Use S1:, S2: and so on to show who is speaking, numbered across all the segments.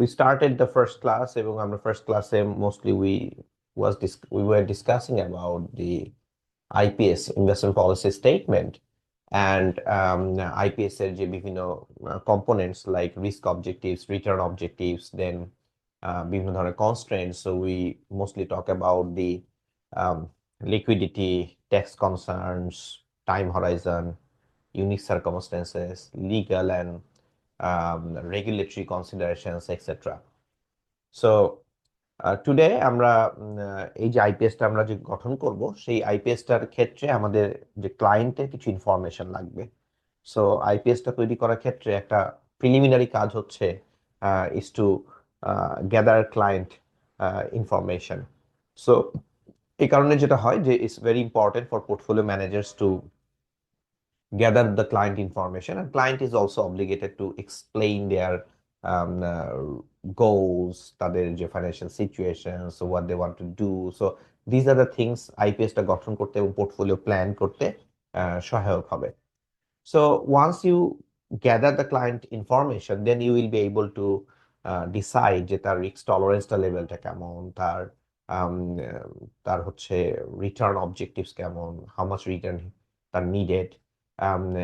S1: we started the first class এবং আমরা first class mostly we were discussing about the IPS investment policy statement and IPS এর যে বিভিন্ন components like risk objectives, return objectives, then বিভিন্ন ধরনের constraints. So we mostly talk about the liquidity, tax concerns, time horizon, unique circumstances, legal and regulatory considerations, etc. So today আমরা এই যে আইপিএসটা আমরা যে গঠন করব সেই আইপিএসটার ক্ষেত্রে আমাদের যে ক্লায়েন্টের কিছু ইনফরমেশন লাগবে। সো আইপিএসটা তৈরি করার ক্ষেত্রে একটা প্রিলিমিনারি কাজ হচ্ছে is to gather client information. So এই কারণে যেটা হয় যে it's very important for portfolio managers to gather the client information, and client is also obligated to explain their goals, তাদের যে financial situations, so what they want to do. So these are the things IPS টা গঠন করতে এবং portfolio plan করতে সহায়ক হবে। So once you gather the client information, then you will be able to decide যে তার রিস্ক টলারেন্সটা লেভেলটা কেমন, তার হচ্ছে রিটার্ন অবজেক্টিভস কেমন, হাউ মাচ রিটার্ন তার নিডেড,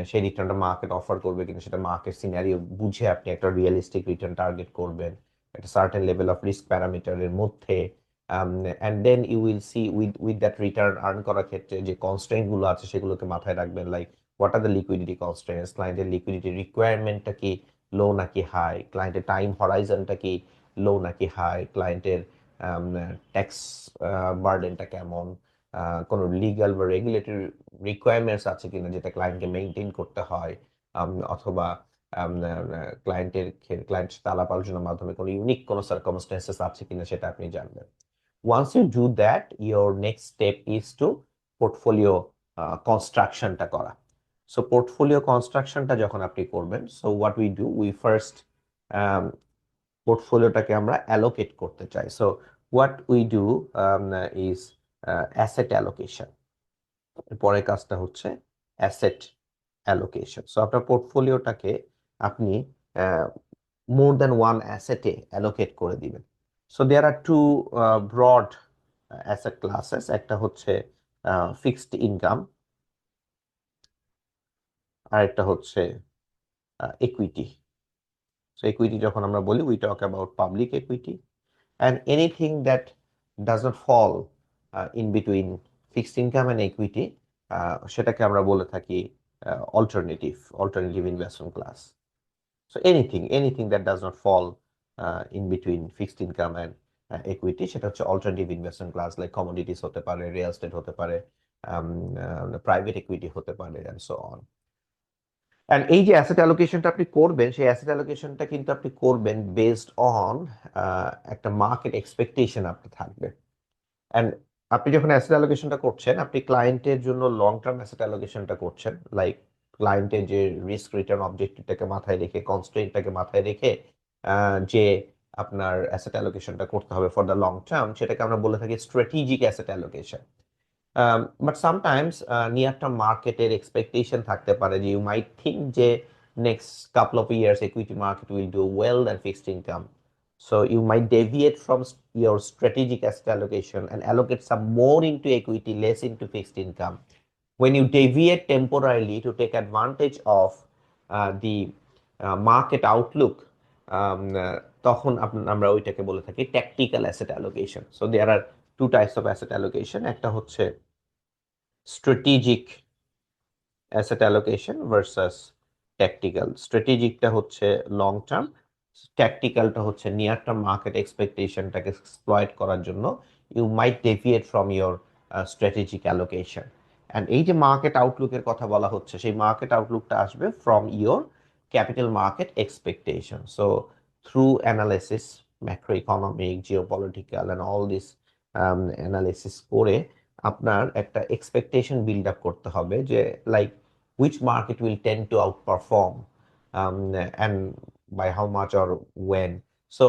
S1: সেই রিটার্নটা মার্কেট অফার করবে কিনা সেটা মার্কেট সিনারিও বুঝে আপনি একটা রিয়েলিস্টিক রিটার্ন টার্গেট করবেন একটা সার্টেন লেভেল অফ রিস্ক প্যারামিটারের মধ্যে। And then you will see with that return earn করার ক্ষেত্রে যে কনস্ট্রেন্ট গুলো আছে সেগুলোকে মাথায় রাখবেন, like what are the liquidity constraints, ক্লায়েন্টের লিকুইডিটি রিকোয়ারমেন্টটা কি লো নাকি হাই, ক্লায়েন্টের টাইম হরাইজনটা কি লো নাকি হাই, ক্লায়েন্টের ট্যাক্স বার্ডেনটা কেমন, কোনো লিগাল বা রেগুলেটরি রিকোয়ারমেন্টস আছে কিনা যেটা ক্লায়েন্টকে মেনটেন করতে হয়, অথবা ক্লায়েন্টের সাথে আলাপ আলোচনার মাধ্যমে কোনো ইউনিক কোনো সার্কামস্টেন্সেস আছে কিনা সেটা আপনি জানবেন। Once you do that, your next step is to portfolio কনস্ট্রাকশনটা করা। সো পোর্টফোলিও কনস্ট্রাকশনটা যখন আপনি করবেন, so what we do, we first পোর্টফোলিওটাকে আমরা অ্যালোকেট করতে চাই। So what we do is asset allocation. পরের কাজটা হচ্ছে অ্যাসেট অ্যালোকেশন। সো আপনার পোর্টফোলিওটাকে আপনি মোর দ্যান ওয়ান অ্যাসেটে অ্যালোকেট করে দিবেন। So there are two broad asset classes, একটা হচ্ছে ফিক্সড ইনকাম আর একটা হচ্ছে equity. So equity যখন আমরা বলি, we talk about public equity and anything that does not fall in between fixed income and equity, সেটাকে আমরা বলে থাকি alternative investment class. So anything that does not fall in between fixed income and equity, সেটা হচ্ছে alternative investment class, like commodities হতে পারে, real estate হতে পারে, private equity হতে পারে, and so on. And এই যে অ্যাসেট অ্যালোকেশনটা আপনি করবেন, সেই অ্যাসেট অ্যালোকেশনটা কিন্তু আপনি করবেন বেসড অন একটা মার্কেট এক্সপেকটেশন আপনার থাকবে। অ্যান্ড আপনি যখন অ্যাসেট অ্যালোকেশনটা করছেন, আপনি ক্লায়েন্টের জন্য লং টার্ম অ্যাসেট অ্যালোকেশনটা করছেন, লাইক ক্লায়েন্টের যে রিস্ক রিটার্ন অবজেক্টিভটাকে মাথায় রেখে, কনস্ট্রেন্টটাকে মাথায় রেখে যে আপনার অ্যাসেট অ্যালোকেশনটা করতে হবে ফর দ্য লং টার্ম, সেটাকে আমরা বলে থাকি strategic asset allocation. But sometimes near term মার্কেটের এক্সপেকটেশন থাকতে পারে যে ইউ মাইট থিঙ্ক যে next couple of years equity market will do well than fixed income. So you might deviate from your strategic asset allocation and allocate some more into equity, less into fixed income. When you deviate temporarily to take advantage of the market outlook, তখন আমরা ওইটাকে বলে থাকি tactical asset allocation. So there are two types of asset allocation. একটা হচ্ছে strategic asset allocation versus tactical. স্ট্র্যাটেজিকটা হচ্ছে long term, ট্যাকটিক্যালটা হচ্ছে নিয়ার টার্ম মার্কেট এক্সপেকটেশনটাকে এক্সপ্লয়েট করার জন্য you might deviate from your strategic allocation. And এই যে মার্কেট আউটলুকের কথা বলা হচ্ছে, সেই মার্কেট আউটলুকটা আসবে from your capital market expectation. So through analysis, macro economic, geopolitical and all this analysis করে আপনার একটা এক্সপেকটেশন বিল্ড আপ করতে হবে যে like which market will tend to outperform and by how much or when. So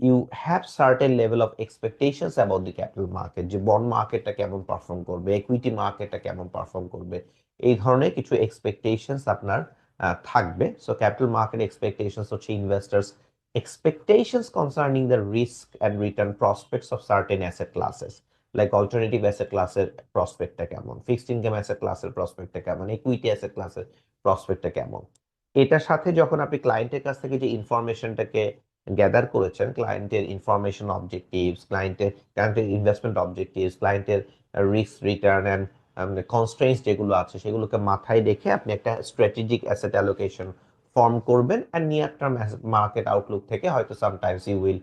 S1: you have certain level of expectations about the capital market, যে bond মার্কেটটা কেমন perform করবে, ইকুইটি মার্কেটটা কেমন পারফর্ম করবে, এই ধরনের কিছু এক্সপেকটেশনস আপনার থাকবে। সো ক্যাপিটাল মার্কেট এক্সপেকটেশনস হচ্ছে investors expectations concerning the risk and return prospects of certain asset classes, like alternative asset ক্লাসের প্রসপেক্টটা কেমন, ফিক্সড ইনকাম অ্যাসেট ক্লাসের প্রসপেক্টটা কেমন, ইকুইটি অ্যাসেট ক্লাসের প্রসপেক্টটা কেমন। এটার সাথে যখন আপনি ক্লায়েন্টের কাছ থেকে যে ইনফরমেশনটাকে গ্যাদার করেছেন, ক্লায়েন্টের ইনফরমেশন অবজেক্টিভস, ক্লায়েন্টের ইনভেস্টমেন্ট অবজেক্টিভস, ক্লায়েন্টের রিস্ক রিটার্ন অ্যান্ড কনস্ট্রেন্টস যেগুলো আছে সেগুলোকে মাথায় রেখে আপনি একটা স্ট্র্যাটেজিক অ্যাসেট অ্যালোকেশন ফর্ম করবেন। And near term market outlook থেকে হয়তো sometimes you will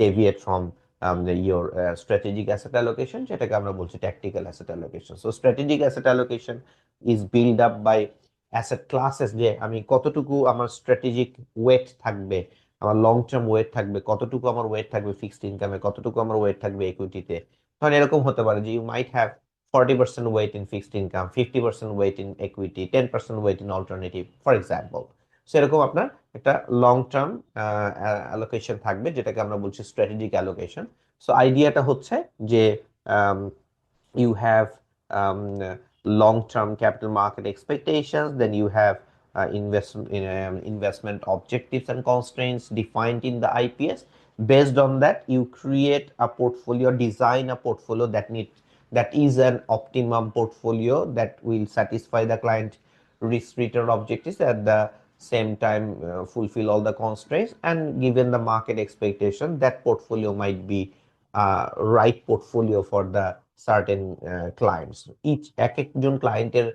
S1: deviate from your strategic asset allocation, যেটাকে আমরা বলছি tactical asset allocation. So strategic asset allocation is built up by asset classes, যে আমি কতটুকু আমার স্ট্র্যাটেজিক ওয়েট থাকবে, আমার লং টার্ম ওয়েট থাকবে, কতটুকু আমার ওয়েট থাকবে ফিক্সড ইনকামে, কতটুকু আমার ওয়েট থাকবে ইকুইটিতে। তখন এরকম হতে পারে যে you might have 40% weight in fixed income, 50% weight in equity, 10% weight in alternative, for example. সেরকম আপনার একটা লং টার্ম অ্যালোকেশন থাকবে, যেটাকে আমরা বলছি স্ট্র্যাটেজিক অ্যালোকেশন। সো আইডিয়াটা হচ্ছে যে you have long-term capital market expectations, then you have investment objectives and constraints defined in the IPS. Based on that, you create a portfolio, design a portfolio that is an optimum portfolio that will satisfy the client risk return objectives, at the same time fulfill all the constraints, and given the market expectation, that portfolio might be right portfolio for the certain clients. এক একজন ক্লায়েন্টের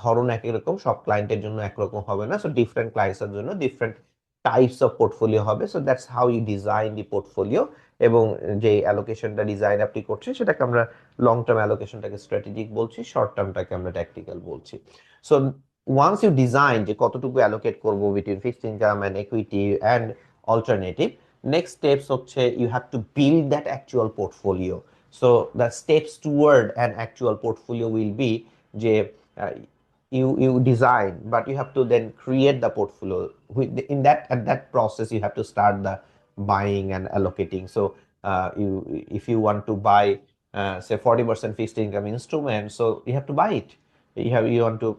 S1: ধরন এক রকম, সব ক্লায়েন্টের জন্য একরকম হবে না। সো ডিফারেন্ট ক্লায়েন্টসের জন্য ডিফারেন্ট টাইপস অফ পোর্টফোলিও হবে। So that's how you design the portfolio. এবং যে অ্যালোকেশনটা ডিজাইন আপনি করছেন সেটাকে আমরা লং টার্ম অ্যালোকেশনটাকে স্ট্র্যাটেজিক বলছি, শর্ট টার্মটাকে আমরা ট্যাকটিক্যাল বলছি। সো ওয়ান্স ইউ ডিজাইন যে কতটুকু অ্যালোকেট করবো between fixed income and equity and alternative, next steps হচ্ছে you have to build that actual portfolio. So the steps toward an actual portfolio will be যে you design, but you have to then create the portfolio. In that, at that process you have to start the buying and allocating. So if you want to buy say 40% fixed income instrument, so you have to buy it. You want to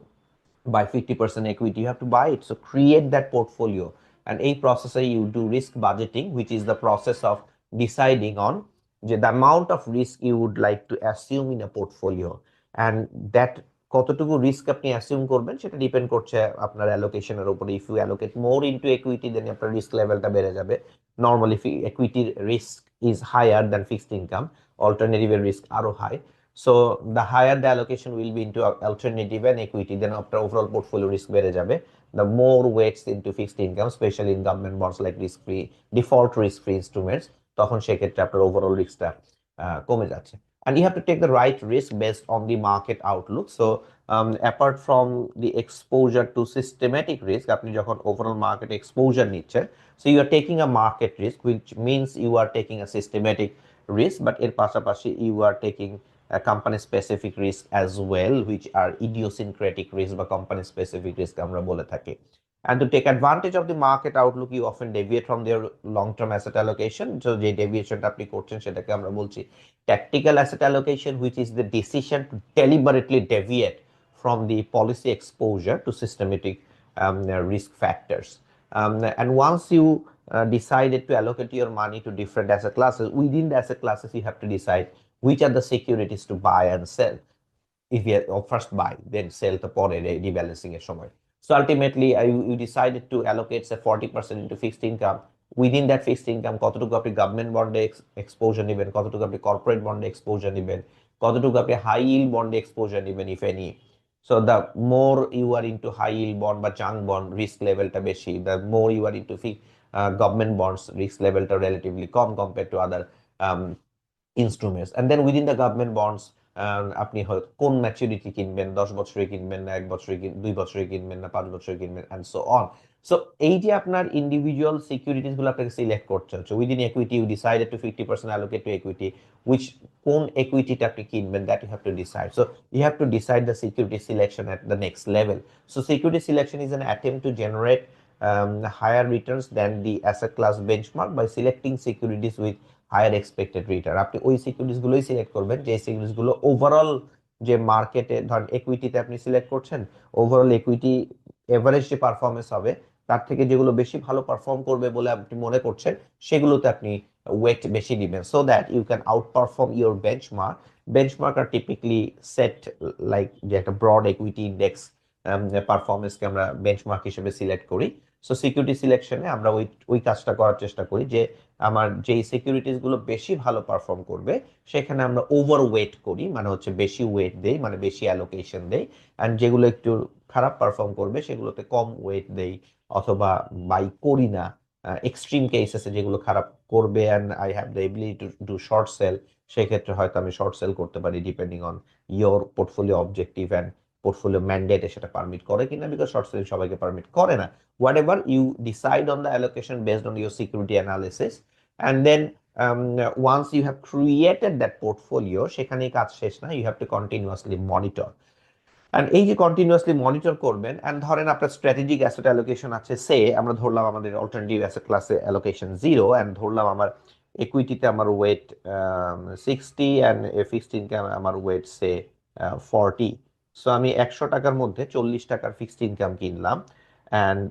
S1: buy 50% equity, you have to buy it. So create that portfolio, and a process you do risk budgeting, which is the process of deciding on the amount of risk you would like to assume in a portfolio, and that কতটুকু risk আপনি assume করবেন সেটা depend করছে আপনার অ্যালোকেশনের উপরে। If you allocate more into equity, then আপনার risk লেভেলটা বেড়ে যাবে। নর্মালি ইকুইটির risk is higher than fixed income, অল্টারনেটিভের রিস্ক আরো high. So the higher the allocation will be into alternative and equity, then after overall portfolio risk বেড়ে যাবে। The more weights into fixed income, especially in government bonds like risk-free, default risk-free instruments, তখন সেক্ষেত্রে আপনার overall রিস্কটা কমে যাচ্ছে। And you have to take the right risk based on the market outlook. So apart from the exposure to systematic risk, আপনি যখন overall market exposure নিচ্ছেন, so you are taking a market risk, which means you are taking a systematic risk, but এর পাশাপাশি you are taking company specific risk as well, which are idiosyncratic risk বা company specific risk আমরা বলে থাকি। And to take advantage of the market outlook, you often deviate from their long-term asset allocation. So যে ডেভিয়েশনটা আপনি করছেন সেটাকে আমরা বলছি tactical asset allocation, which is the decision to deliberately deviate from the policy exposure to systematic risk factors. And once you decided to allocate your money to different asset classes, within the asset classes you have to decide which are the securities to buy and sell. If you first buy, then sell the পরে rebalancing এর সময়. So ultimately you decided to allocate say 40% into fixed income. Within that fixed income কতটুকু আপনি government বন্ডে exposure নেবেন, কতটুকু আপনি corporate বন্ডে এক্সপোজার নেবেন, কতটুকু আপনি হাই ইল্ড বন্ডে এক্সপোজার নেবেন if any. So the more you are into high yield bond বা junk bond, risk লেভেলটা বেশি। The more you are into government bonds, risk লেভেলটা relatively com compared to other instruments. And then within the government bonds আপনি কোন maturity কিনবেন, 10 বছরে কিনবেন না 1 বছরে, 2 বছরে কিনবেন না 5 বছরে কিনবেন, and so on. So এই যে আপনার ইন্ডিভিজুয়াল সিকিউরিটিজ গুলো আপনাকে সিলেক্ট করতে হচ্ছে। Within equity you decided to 50% allocate to equity, which কোন ইকুইটিটা আপনি কিনবেন, that you have to decide. So you have to decide the security selection at the next level. So security selection is an attempt to generate higher returns than the asset class benchmark by selecting securities with higher expected return. আপনি ওই securities গুলোই select করবেন যে securities গুলো overall যে মার্কেটে, ধরেন ইকুইটিতে আপনি সিলেক্ট করছেন, ওভারঅল ইকুইটি এভারেজ যে পারফরমেন্স হবে তার থেকে যেগুলো বেশি ভালো পারফর্ম করবে বলে আপনি মনে করছেন সেগুলোতে আপনি ওয়েট বেশি দিবেন, so that you can outperform your benchmark. Benchmark আর টিপিক্যালি সেট লাইক যে একটা ব্রড ইকুইটি ইন্ডেক্স পারফরমেন্সকে আমরা বেঞ্চমার্ক হিসেবে সিলেক্ট করি। সো সিকিউরিটি সিলেকশনে আমরা ওই ওই কাজটা করার চেষ্টা করি যে আমার যেই সিকিউরিটিজ গুলো বেশি ভালো পারফর্ম করবে সেখানে আমরা ওভার ওয়েট করি, মানে হচ্ছে বেশি ওয়েট দেই, মানে বেশি অ্যালোকেশন দেই। অ্যান্ড যেগুলো একটু খারাপ পারফর্ম করবে সেগুলোতে কম ওয়েট দেই অথবা বাই করি না। এক্সট্রিম কেসেসে যেগুলো খারাপ করবে and I have the ability to do short sell, সেক্ষেত্রে হয়তো আমি শর্ট সেল করতে পারি depending on your portfolio objective and portfolio ম্যান্ডেটে সেটা পারমিট করে কিনা, বিকজ শর্ট সেলিং সবাইকে পারমিট করে না। Whatever you decide on the allocation based on your security analysis, and then once you have created that portfolio, সেখানেই কাজ শেষ না, you have to continuously monitor. And এই যে কন্টিনিউয়াসলি মনিটর করবেন, অ্যান্ড ধরেন আপনার স্ট্র্যাটেজিক অ্যাসেট অ্যালোকেশন আছে, সে আমরা ধরলাম আমাদের অল্টারনেটিভ অ্যাসেট ক্লাসে অ্যালোকেশন 0, অ্যান্ড ধরলাম আমার ইকুইটিতে আমার ওয়েট 60 অ্যান্ড ফিক্সড ইনকাম আমার ওয়েট সে 40। সো আমি 100 টাকার মধ্যে 40 টাকার ফিক্সড ইনকাম কিনলাম অ্যান্ড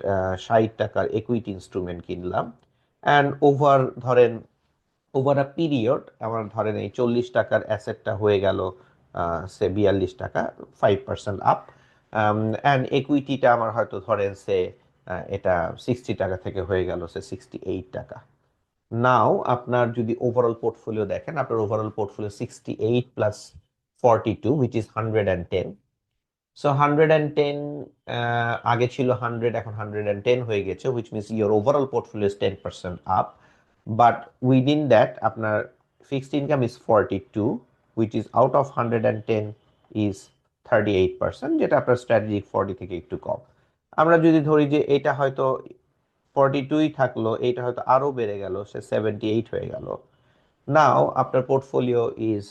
S1: 60 টাকার ইকুইটি ইনস্ট্রুমেন্ট কিনলাম, অ্যান্ড ধরেন ওভার আ পিরিয়ড আমার ধরেন এই 40 টাকার অ্যাসেটটা হয়ে গেল সে 42 টাকা, 5% আপ। অ্যান্ড ইকুইটিটা আমার হয়তো ধরেন সে এটা 60 টাকা থেকে হয়ে গেল সে 68 টাকা। নাও আপনার যদি ওভারঅল পোর্টফোলিও দেখেন, আপনার overall portfolio 68 plus 42 which is 110। So 110 আগে ছিল 100, এখন 110 হয়ে গেছে, which means your overall portfolio is 10% up. But within that আপনার fixed income is 42, which is out of 110 is 38%, যেটা আপনার স্ট্র্যাটেজিক 40 থেকে একটু কম। আমরা যদি ধরি যে এটা হয়তো 42ই থাকলো, এটা হয়তো আরো বেড়ে গেল, সে 78 হয়ে গেল। Now, after portfolio is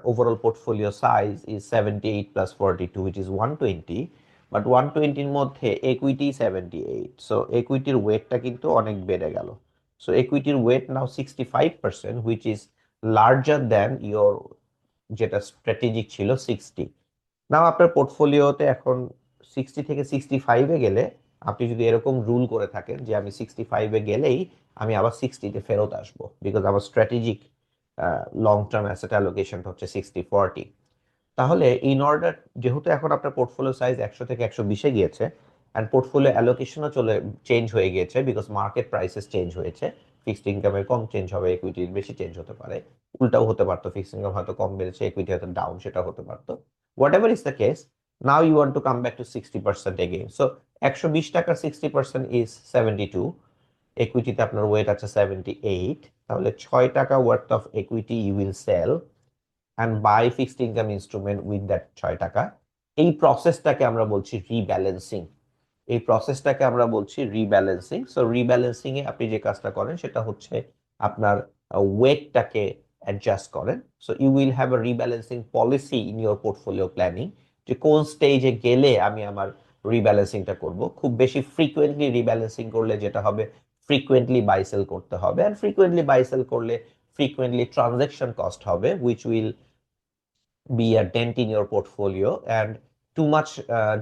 S1: overall portfolio size is 78 plus 42, which is 120, but 120 এর মধ্যে equity 78, so equity এর ওয়েটটা কিন্তু অনেক বেড়ে গেল। So equity এর weight now 65%, which is larger than your যেটা স্ট্র্যাটেজিক ছিল 60। নাও আপনার পোর্টফোলিওতে এখন 60 থেকে 65-এ গেলে আপনি যদি এরকম রুল করে থাকেন যে আমি 65-এ গেলেই আমি আবার 60-তে ফেরত আসবো, বিকজ আমার স্ট্র্যাটেজিক লং টার্ম অ্যাসেট অ্যালোকেশনটা হচ্ছে 60-40, তাহলে ইন অর্ডার, যেহেতু এখন আপনার পোর্টফোলিও সাইজ 100 থেকে 120-এ গিয়েছে অ্যান্ড পোর্টফোলিও অ্যালোকেশনও চেঞ্জ হয়ে গিয়েছে, বিকজ মার্কেট প্রাইসেস চেঞ্জ হয়েছে, ফিক্সড ইনকামের কম চেঞ্জ হবে, ইকুইটির বেশি চেঞ্জ হতে পারে, উল্টাও হতে পারতো, ফিক্সড ইনকাম হয়তো কম বেড়েছে, ইকুইটি হয়তো ডাউন, সেটা হতে পারতো। What is the case, now you want to come back to 60% again. So 120 টাকার 60% ইজ 72, ইকুইটিতে আপনার ওয়েট আছে 78, তাহলে 6 টাকা worth of equity you will sell and buy fixed income instrument with that 6 টাকা। এই প্রসেসটাকে আমরা বলছি রিব্যালেন্সিং। এই প্রসেসটাকে আমরা বলছি রিব্যালেন্সিং। সো রিব্যালেন্সিং এ আপনি যে কাজটা করেন সেটা হচ্ছে আপনার ওয়েটটাকে অ্যাডজাস্ট করেন। So you will have a rebalancing policy in your portfolio planning, যে কোন স্টেজে গেলে আমি আমার রিব্যালেন্সিংটা করব। খুব বেশি ফ্রিকুয়েন্টলি রিব্যালেন্সিং করলে যেটা হবে, ফ্রিকুয়েন্টলি বাই সেল করতে হবে, অ্যান্ড ফ্রিকুয়েন্টলি বাই সেল করলে frequently transaction cost হবে, which will be a dent in your portfolio, and too much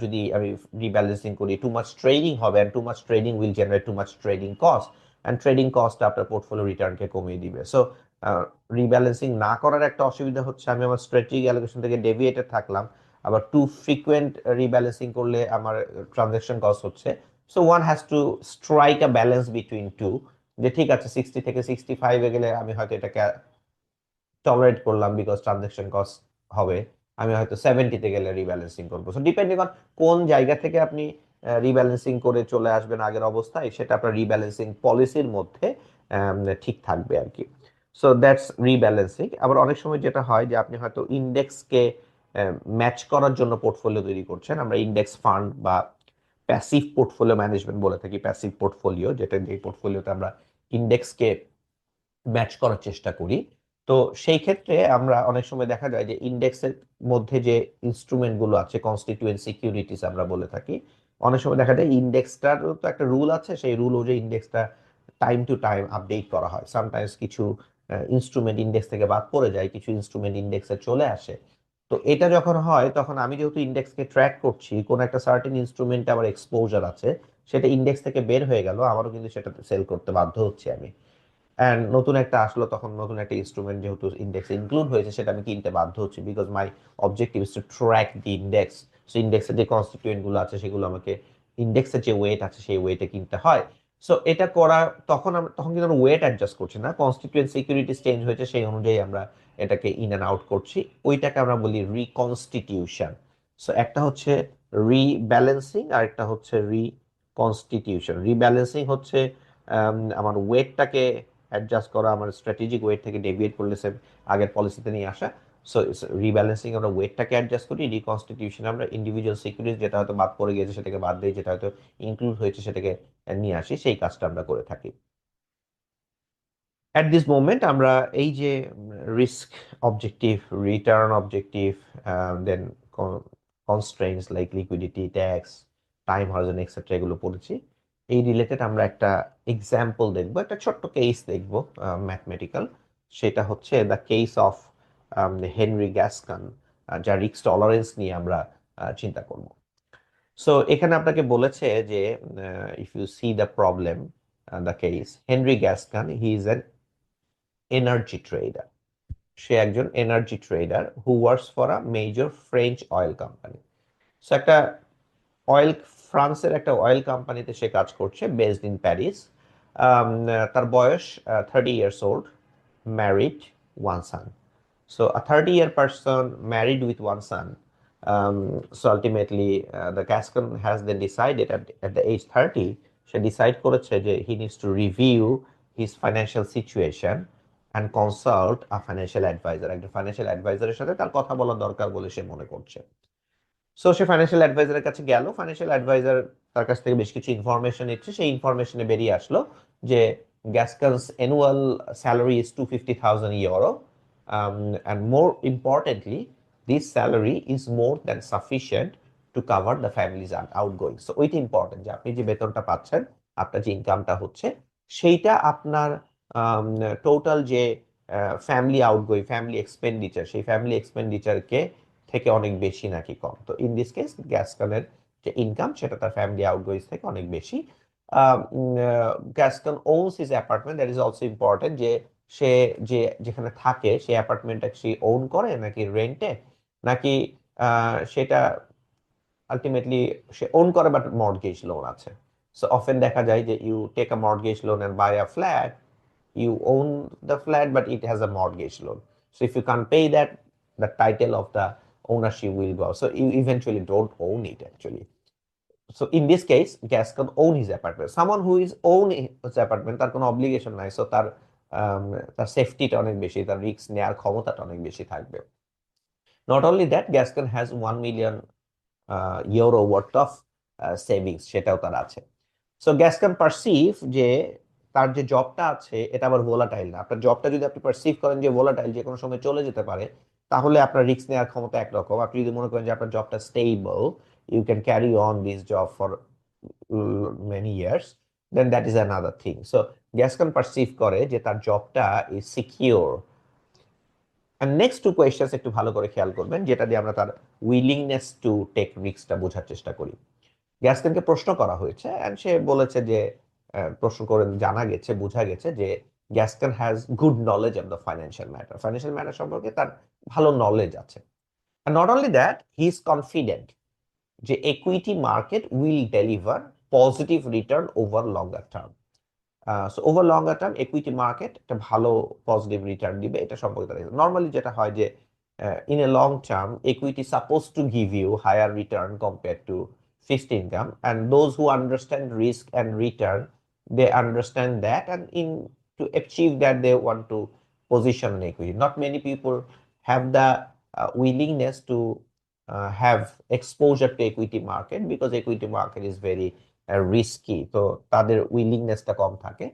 S1: যদি আমি রিব্যালেন্সিং করি, too much trading হবে, and too much trading will generate too much trading cost, and trading cost আপনার portfolio রিটার্নকে কমিয়ে দিবে। So rebalancing না করার একটা অসুবিধা হচ্ছে আমি আমার স্ট্র্যাটেজিক অ্যালোকেশন থেকে ডেভিয়েটেড থাকলাম, আবার টু ফ্রিকুয়েন্ট রিব্যালেন্সিং করলে আমার ট্রানজাকশন কস্ট হচ্ছে। So one has to strike a balance between two, যে ঠিক আছে 60 থেকে 65-এ গেলে আমি হয়তো এটাকে টলারেট করলাম বিকজ ট্রানজাকশন কস্ট হবে, আমি হয়তো 70-তে গেলে রিব্যালেন্সিং করবো। সো ডিপেন্ডিং অন কোন জায়গা থেকে আপনি রিব্যালেন্সিং করে চলে আসবেন আগের অবস্থায়, সেটা আপনার রিব্যালেন্সিং পলিসির মধ্যে ঠিক থাকবে আর কি। So that's rebalancing. আবার অনেক সময় যেটা হয় যে আপনি হয়তো ইন্ডেক্সকে ম্যাচ করার জন্য পোর্টফোলিও তৈরি করছেন, আমরা ইন্ডেক্স ফান্ড বা প্যাসিভ পোর্টফোলিও ম্যানেজমেন্ট বলে থাকি। প্যাসিভ পোর্টফোলিও যেটা, যে পোর্টফোলিওতে আমরা ইন্ডেক্সকে ম্যাচ করার চেষ্টা করি। তো সেই ক্ষেত্রে আমরা অনেক সময় দেখা যায় যে ইন্ডেক্সের মধ্যে যে ইনস্ট্রুমেন্ট গুলো আছে, কনস্টিটিউয়েন্ট সিকিউরিটিস আমরা বলে থাকি, অনেক সময় দেখা যায় ইন্ডেক্সটারও তো একটা রুল আছে, সেই রুল অনুযায়ী ইন্ডেক্সটা টাইম টু টাইম আপডেট করা হয়। সামটাইমস কিছু ইনস্ট্রুমেন্ট ইন্ডেক্স থেকে বাদ পড়ে যায়, কিছু ইনস্ট্রুমেন্ট ইন্ডেক্সে চলে আসে। তো এটা যখন হয় তখন আমি যেহেতু ইন্ডেক্সকে ট্র্যাক করছি, কোন একটা সার্টেন ইনস্ট্রুমেন্টে আমার এক্সপোজার আছে, সেটা ইন্ডেক্স থেকে বের হয়ে গেল, আমারও কিন্তু সেটা সেল করতে বাধ্য হচ্ছি আমি। অ্যান্ড নতুন একটা আসলো, তখন নতুন একটা ইনস্ট্রুমেন্ট যেহেতু ইন্ডেক্সে ইনক্লুড হয়েছে, সেটা আমি কিনতে বাধ্য হচ্ছি, because my objective is to track the index. So ইন্ডেক্সের যে কনস্টিটিউয়েন্টগুলো আছে সেগুলো আমাকে, ইন্ডেক্সের যে ওয়েট আছে সেই ওয়েটে কিনতে হয়। সো এটা করা, তখন কিন্তু আমরা ওয়েট অ্যাডজাস্ট করছি না, কনস্টিটিউয়েন্ট সিকিউরিটিস চেঞ্জ হয়েছে, সেই অনুযায়ী আমরা এটাকে ইন অ্যান্ড আউট করছি। ওইটাকে আমরা বলি রিকনস্টিটিউশন। সো একটা হচ্ছে রিব্যালেন্সিং আর একটা হচ্ছে রিকনস্টিটিউশন। রিব্যালেন্সিং হচ্ছে আমার ওয়েটটাকে অ্যাডজাস্ট করা, আমার স্ট্র্যাটেজিক ওয়েট থেকে ডেভিয়েট করলে সে আগের পলিসিতে নিয়ে আসা। সো রিব্যালেন্সিং আমরা ওয়েটটাকে অ্যাডজাস্ট করি, রিকনস্টিটিউশন আমরা ইন্ডিভিজুয়াল সিকিউরিটিজ যেটা হয়তো বাদ পড়ে গিয়েছে সেটাকে বাদ দিই, যেটা হয়তো ইনক্লুড হয়েছে সেটাকে নিয়ে আসি, সেই কাজটা আমরা করে থাকি। অ্যাট দিস মোমেন্ট আমরা এই যে risk objective, return objective, then constraints like liquidity, tax, time horizon etcetera এগুলো পড়েছি। এই রিলেটেড আমরা একটা এক্সাম্পল দেখবো, একটা ছোট্ট কেস দেখবো ম্যাথমেটিক্যাল। সেটা হচ্ছে দ্য কেস অফ হেনরি গ্যাসকান, যার রিস্ক টলারেন্স নিয়ে আমরা চিন্তা করব। সো এখানে আপনাকে বলেছে যে if you see the problem, the case, Henry Gascon he is an energy trader. সে একজন energy trader who works for a major French oil company. So একটা অয়েল, ফ্রান্সের একটা অয়েল কোম্পানিতে সে কাজ করছে, বেসড ইন প্যারিস। তার বয়স 30 years old, married, one son. So a 30-year person married with one son. So ultimately, the Gascon has then decided at the age 30, she decide করেছে যে he needs to review his financial situation and consult a financial advisor. একটা financial অ্যাডভাইজারের সাথে তার কথা বলা দরকার বলে সে মনে করছে। সো সে ফাইন্যান্সিয়াল অ্যাডভাইজারের কাছে গেল, ফাইন্যান্সিয়াল অ্যাডভাইজার তার কাছ থেকে বেশ কিছু ইনফরমেশন নিচ্ছে। সেই ইনফরমেশনে বেরিয়ে আসলো যে Gascon's annual salary is 250,000 euro, and more importantly this salary is more than sufficient to cover the family's outgoing. So ওইটা ইম্পর্টেন্ট যে আপনি যে বেতনটা পাচ্ছেন, আপনার যে ইনকামটা হচ্ছে, সেইটা আপনার টোটাল যে ফ্যামিলি আউটগোয়িং, ফ্যামিলি এক্সপেন্ডিচার, সেই ফ্যামিলি এক্সপেন্ডিচারকে থেকে অনেক বেশি নাকি কম। তো ইন দিস কেস গ্যাসকানের যে ইনকাম সেটা তার ফ্যামিলি আউটগোয়িংস থেকে অনেক বেশি। Gascon owns his apartment, that is also important, যে সে যেখানে থাকে সেই অ্যাপার্টমেন্টটা সে ওন করে নাকি রেন্টে, নাকি সেটা আলটিমেটলি সে ওন করে বাট মর্টগেজ লোন আছে। সো অফেন দেখা যায় যে you take a mortgage loan and buy a flat, you own the flat but it has a mortgage loan. So if you can't pay that, the title of the ownership will go, so you eventually don't own it actually. So in this case Gascon own his apartment. Someone who is own his apartment, তার কোনো obligation নাই, so তার সেফটিটা অনেক বেশি, তার risk নেওয়ার ক্ষমতাটা অনেক বেশি থাকবে। Not only that, Gascon has 1 million euro worth of savings, সেটাও তার আছে। সো গ্যাসকান পারসিভ যে তার যে জবটা আছে এটা আবার ভোলাটাইল না। আপনার জবটা যদি আপনি পারসিভ করেন যে ভোলাটাইল, যে কোনো সময় চলে যেতে পারে, তাহলে আপনার রিস্ক নেওয়ার ক্ষমতা একরকম। আপনি যদি মনে করেন যে আপনার জবটা stable, you can carry on this job for many years, then that is another thing. So Gascon perceive করে যে তার জবটা is secure. And next two questions একটু ভালো করে খেয়াল করবেন, যেটা দিয়ে আমরা তার উইলিংনেস টু টেক রিস্কটা বোঝার চেষ্টা করি। গ্যাসকেনকে প্রশ্ন করা হয়েছে অ্যান্ড সে বলেছে যে প্রশ্ন করে জানা গেছে, বোঝা গেছে যে Gascon has good knowledge of the financial matter, financial matter সম্পর্কে তার ভালো নলেজ আছে। And not only that, he is confident যে equity market will deliver positive return over longer term. So over longer term equity market একটা ভালো positive return দিবে, এটা সম্পর্কে তারা নর্মালি যেটা হয় যে in a long term equity suppose to give you higher return compare to fixed income, and those who understand risk and return, they understand that, and in to achieve that they want to position in equity. Not many people have the willingness to have exposure to equity market because equity market is very risky, তো তাদের উইলিংনেসটা কম থাকে।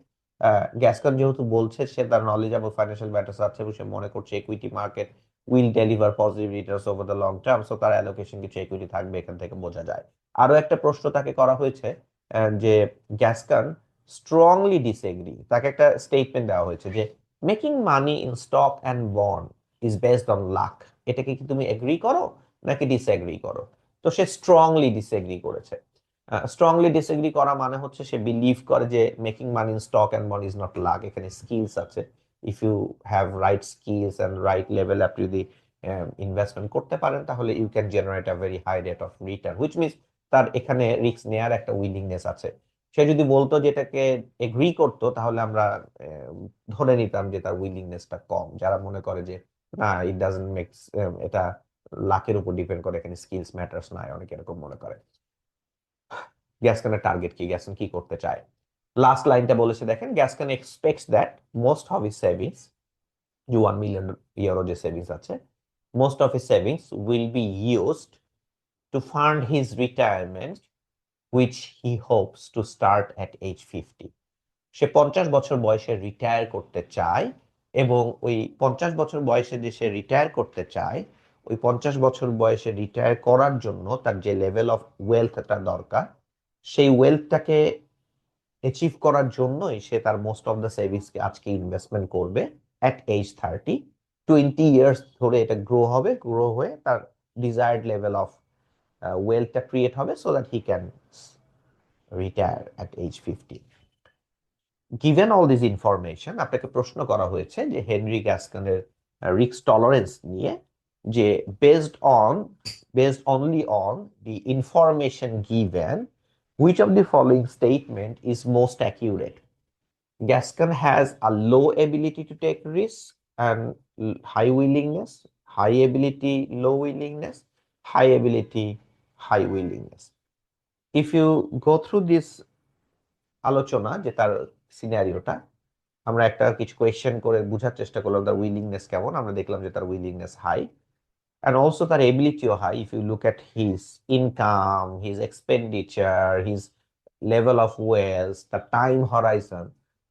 S1: গ্যাসকন যেহেতু বলছে সে তার knowledge of financial matters আছে এবং সে মনে করছে equity market will deliver positive Returns over the long term, so তার অ্যালোকেশন কিছু ইকুইটি থাকবে, এখান থেকে বোঝা যায়। আরো একটা প্রশ্ন তাকে করা হয়েছে যে গ্যাসকন স্ট্রংলি ডিসএগ্রি, তাকে একটা স্টেটমেন্ট দেওয়া হয়েছে যে making money in stock and bond is based on luck, এটাকে কি তুমি এগ্রি করো নাকি ডিসএগ্রি করো? তো সে স্ট্রংলি ডিসএগ্রি করেছে। স্ট্রংলি ডিসএগ্রি করা মানে হচ্ছে সে বিলিভ করে যে making money in stock and bond is not luck, এখানে স্কিলস আছে। If you have right skills and right level আপনি যদি ইনভেস্টমেন্ট করতে পারেন তাহলে you can generate a very high rate of return, which means তার এখানে রিস্ক নেওয়ার একটা উইলিংনেস আছে। সে যদি বলতো যেটাকে এগ্রি করতো তাহলে আমরা ধরে নিতাম যে তার উইলিংনেসটা কম। যারা মনে করে যে না ইট ডাজন্ট মেক, এটা লাকের উপর ডিপেন্ড করে, এখানে স্কিলস ম্যাটার্স না, অনেকে এরকম মনে করে। গ্যাসকানের টার্গেট কি, গ্যাসকান কি করতে চায়? লাস্ট লাইনটা বলেছে দেখেন, Gascon expects that most of his savings, যে 1 মিলিয়ন ইউরো যে সেভিংস আছে, most of his savings will be used to fund his retirement which he hopes to start at age 50। সে 50 বছর বয়সে রিটায়ার করতে চায় এবং ওই 50 বছর বয়সে যে সে রিটায়ার করতে চায়, ওই 50 বছর বয়সে রিটায়ার করার জন্য তার যে লেভেল অফ ওয়েলথটা দরকার, সেই ওয়েলথটাকে অ্যাচিভ করার জন্যই সে তার মোস্ট অফ দ্য সেভিংসকে আজকে ইনভেস্টমেন্ট করবে অ্যাট এজ 30। 20 ইয়ার্স ধরে এটা গ্রো হবে, গ্রো হয়ে তার ডিজায়ার্ড লেভেল অফ ওয়েলথটা ক্রিয়েট হবে so that he can retire at age 50। Given all this information, আপনাকে প্রশ্ন করা হয়েছে যে হেনরি গ্যাসকানের রিস্ক টলারেন্স নিয়ে, যে based only on the information given, which of the following statement is most accurate? Gascon has a low ability to take risks and high willingness, high ability, low willingness, high ability, high willingness. If you go through this আলোচনা, যে তার সিনারিওটা, আমরা একটা কিছু question করে বোঝার চেষ্টা করলাম তার উইলিংনেস কেমন, আমরা দেখলাম যে তার উইলিংনেস হাই and also তার এবিলিটিও high. if you look at his income, his expenditure, his level of wealth, the time horizon,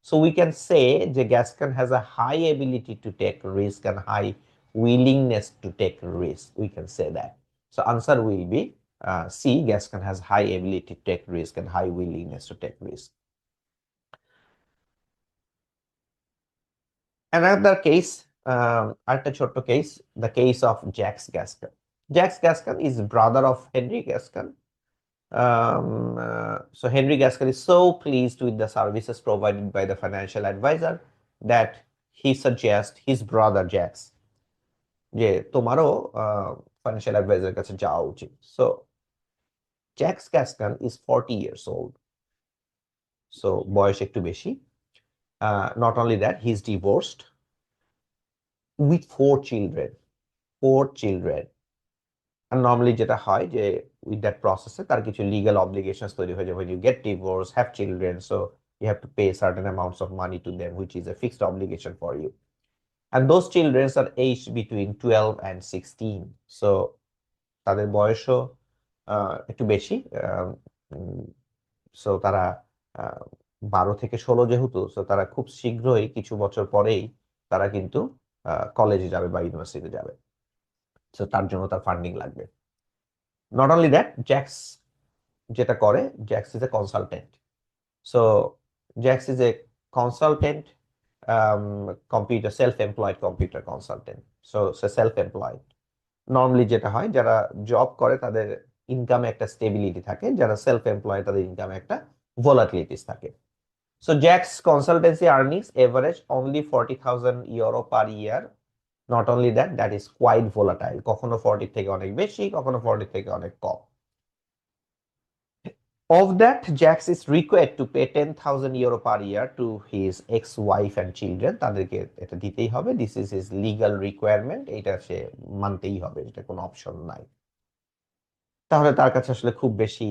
S1: so we can say যে Gascon has a high ability to take risk and high willingness to take risk, we can say that. So answer will be C, Gascon has high ability to take risk and high willingness to take risk. Another case, আরেকটা ছোট্ট case, the case of Jacques Gascon. Jacques Gascon is brother of Henry Gascon. So Henry Gascon is so pleased with the services provided by the financial advisor that he suggests his brother Jacques যে তোমারও financial অ্যাডভাইজারের কাছে যাওয়া উচিত। So Jacques Gascon is 40 years old, so বয়স একটু বেশি। Not only that, he is divorced with 4 children. 4 children. And normally যেটা হয় যে with that process তার কিছু legal obligations তৈরি হয়ে যায়। when you get divorced, have children, so you have to pay certain amounts of money to them, which is a fixed obligation for you. And those children are aged between 12 and 16, so তাদের বয়সও একটু বেশি। So তারা 12 থেকে 16 যেহেতু, so তারা খুব শীঘ্রই কিছু বছর পরেই তারা কিন্তু কলেজে যাবে বা ইউনিভার্সিটিতে যাবে, সো তার জন্য তার ফান্ডিং লাগবে। নট অনলি দ্যাট, জ্যাক্স যেটা করে, Jacques is a consultant. So Jacques is a consultant, computer self employed computer consultant. So সে সেলফ এমপ্লয়েড। নর্মালি যেটা হয়, যারা জব করে তাদের ইনকামে একটা স্টেবিলিটি থাকে, যারা সেলফ এমপ্লয়েড তাদের ইনকামে একটা ভোলাটিলিটিস থাকে। So Jacques consultancy earnings average only 40,000 euro per year. Not only that, that is quite volatile, কখনো 40 থেকে অনেক বেশি, কখনো 40 থেকে অনেক কম। Of that, Jax is required to pay 10,000 euro per year to his ex-wife and children. তাদেরকে এটা দিতেই হবে, this is his legal requirement, এটা সে মানতেই হবে, এটা কোনো অপশন নাই। তাহলে তার কাছে আসলে খুব বেশি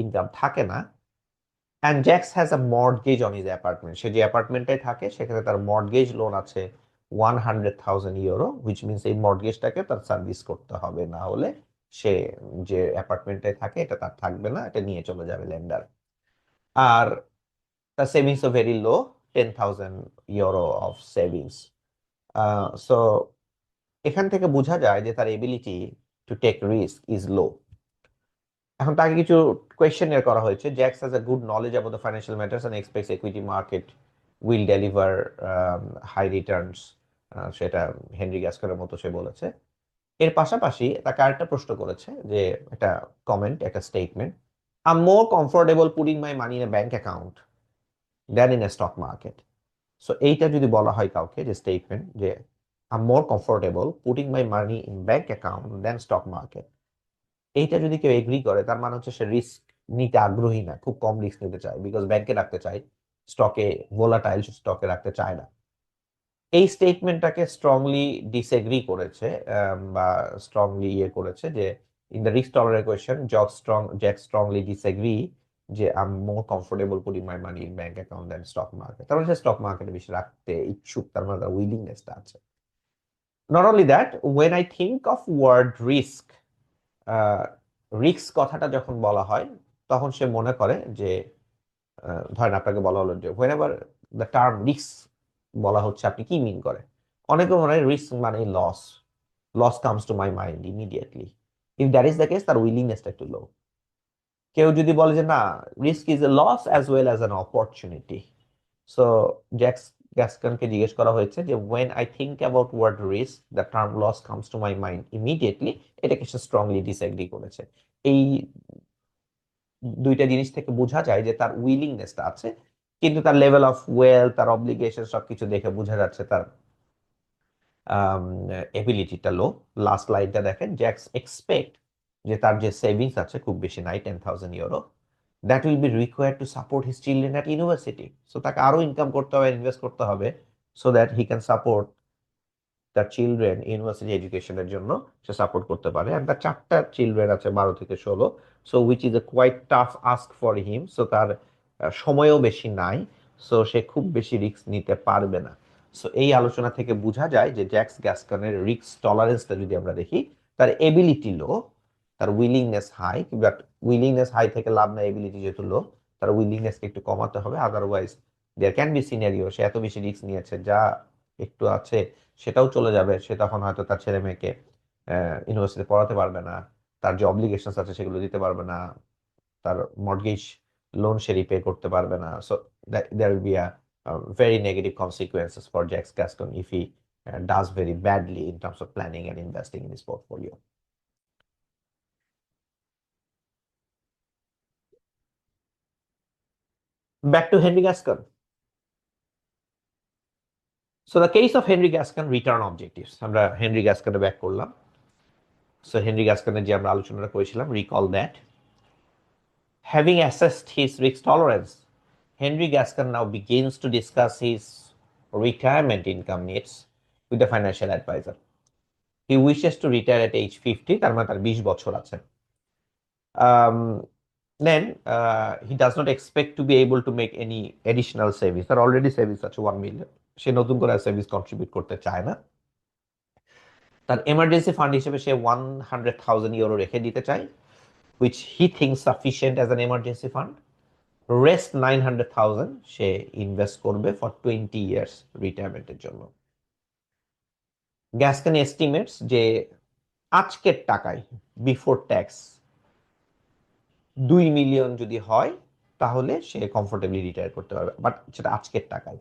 S1: ইনকাম থাকে না। And Jacques has a mortgage on his apartment, সে যে অ্যাপার্টমেন্টে থাকে সেখানে তার মর্টগেজ লোন আছে 100,000 ইউরো, হুইচ মিনস এই মর্টগেজটাকে তার সার্ভিস করতে হবে, না হলে সে যে অ্যাপার্টমেন্টে থাকে এটা তার থাকবে না, এটা নিয়ে চলে যাবে লেন্ডার। আর তার সেভিংসও very low, 10,000 euro of savings. So এখান থেকে বোঝা যায় যে তার ability to take risk is low. এখন তাকে কিছু কোয়েশ্চেন করা হয়েছে, Jacques has a good knowledge about the financial matters and expects equity market will deliver high returns, সেটা হেনরি গ্যাসকারের মতো সে বলেছে। এর পাশাপাশি তাকে আরেকটা প্রশ্ন করেছে, যে একটা কমেন্ট, একটা statement, I'm more comfortable putting my money in a bank account than in a stock market. So এইটা যদি বলা হয় কাউকে, যে স্টেটমেন্ট, যে I'm more comfortable putting my money in bank account than stock market, এইটা যদি কেউ এগ্রি করে, তার মানে হচ্ছে সে রিস্ক নিতে আগ্রহী না, খুব কম রিস্ক নিতে চায়, বিকজ ব্যাংকে রাখতে চায়, স্টকে, ভোলাটাইল স্টকে রাখতে চায় না। এই স্টেটমেন্টটাকে স্ট্রংলি ডিসএগ্রি করেছে, বা স্ট্রংলি করেছে, যে in the risk tolerance question Jacques strongly disagree, যে I am more comfortable putting my money in bank account then stock market. তার মানে সে স্টক মার্কেটে বেশি রাখতে ইচ্ছুক, তার মানে তার উইলিংনেসটা আছে। Not only that, when I think of word risk, risk কথাটা যখন বলা হয়, তখন সে মনে করে যে, ধরেন আপনাকে বলা হলো যে when ever the term risk বলা হচ্ছে, আপনি কি মিন করে? অনেকে মনে হয় রিস্ক মানে loss, loss comes to my mind immediately. If that is the case, তার উইলিংনেসটা একটু লো। কেউ যদি বলে যে না, risk is a loss as well as an opportunity. So Jacques গ্যাস্কনকে জিজ্ঞেস করা হয়েছে যে when I think about word risk, the term loss comes to my mind immediately, এটাকে সে স্ট্রংলি ডিসএগ্রি করেছে। এই দুইটা জিনিস থেকে বোঝা যায় যে তার উইলিংনেসটা আছে, কিন্তু তার লেভেল অফ ওয়েলথ, তার অব্লিগেশন, সবকিছু দেখে বোঝা যাচ্ছে তার এবিলিটিটা লো। লাস্ট লাইনটা দেখেন, জ্যাক্স এক্সপেক্ট যে তার যে সেভিংস আছে, খুব বেশি নাই, 10,000 euro, that will be required to support his children at university. So তাকে আরো ইনকাম করতে হবে, ইনভেস্ট করতে হবে, so that he can support তার চিলড্রেন ইউনিভার্সিটি এডুকেশনের জন্য সে সাপোর্ট করতে পারে। আর তার 4টা চিলড্রেন আছে, 12 থেকে 16, so which is a quite tough ask for him. So তার সময়ও বেশি নাই, সো সে খুব বেশি রিস্ক নিতে পারবে না। সো এই আলোচনা থেকে বোঝা যায় যে জ্যাক্স গ্যাস্কনের রিস্ক টলারেন্সটা যদি আমরা দেখি, তার এবিলিটি লো, তার willingness high, but willingness high থেকে লাভ নাই, এবিলিটি যেহেতু লো, তার উইলিংনেসকে একটু কমাতে হবে। Otherwise there can be scenario, সে এত বেশি রিস্ক নিয়েছে, যা একটু আছে সেটাও চলে যাবে, সে তখন হয়তো তার ছেলে মেয়েকে ইউনিভার্সিটি পড়াতে পারবে না, তার যে অব্লিগেশনস আছে সেগুলো দিতে পারবে না, তার মর্টগেজ লোন সে রিপে করতে পারবে না। So there will be a very negative consequences for Jack Gascon if he does very badly in terms of planning and investing in his portfolio. Back to Henry Gascon. So the case of Henry Gascon, return objectives. আমরা Henry গ্যাসকনে back করলাম। So Henry গ্যাসকনের যে আমরা আলোচনাটা করেছিলাম, recall that having assessed his risk tolerance, Henry Gascon now begins to discuss his retirement income needs with a financial advisor. He wishes to retire at age 50, তার মানে তার 20 বছর আছে। Then he does not expect to be able to make any additional savings. তার already savings আছে 1 million, সে নতুন করে savings contribute করতে চায় না। তার এমার্জেন্সি ফান্ড হিসেবে সে 100,000 ইউরো রেখে দিতে চায়, which he thinks sufficient as an emergency fund. Rest 900,000 say invest করবে ফর 20 ইয়ার্স রিটায়ারমেন্টের জন্য। গ্যাসকন এস্টিমেটস যে আজকের টাকায় বিফোর ট্যাক্স 2 মিলিয়ন যদি হয়, তাহলে সে কমফোর্টেবলি রিটায়ার করতে পারবে, বাট সেটা আজকের টাকায়।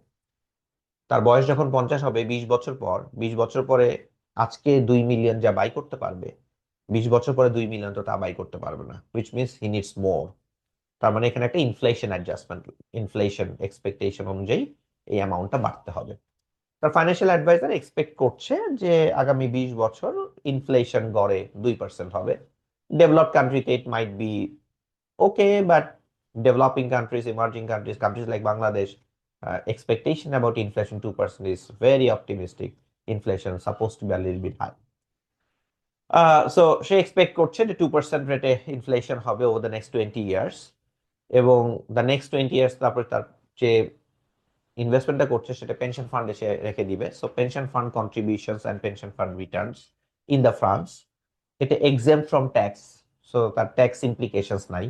S1: তার বয়স যখন 50 হবে, 20 বছর পর, 20 বছর পরে আজকে 2 মিলিয়ন যা বাই করতে পারবে, 20 বছর পরে 2 মিলিয়ন তো তা বাই করতে পারবে না, হুইচ মিনস হি নিডস মোর। তার মানে এখানে একটা ইনফ্লেশন অ্যাডজাস্টমেন্ট, ইনফ্লেশন এক্সপেকটেশন অনুযায়ী এই অ্যামাউন্টটা বাড়তে হবে। তার ফাইন্যান্সিয়াল অ্যাডভাইজার এক্সপেক্ট করছে যে আগামী 20 বছর ইনফ্লেশন গড়ে 2% হবে। ডেভেলপড কান্ট্রিতে it might be okay, but developing countries, emerging countries, countries like Bangladesh, expectation about inflation 2% is very optimistic. Inflation supposed to be a little bit high. So say expect করছে যে 2% রেটে ইনফ্লেশন হবে over the next 20 years, এবং the next 20 years তারপরে তার যে ইনভেস্টমেন্টটা করছে সেটা পেনশন ফান্ডে সে রেখে দিবে। So pension fund contributions and pension fund returns in the France, এটা এক্সেম্পট ফ্রম ট্যাক্স। সো তার ট্যাক্স ইমপ্লিকেশনস নাই,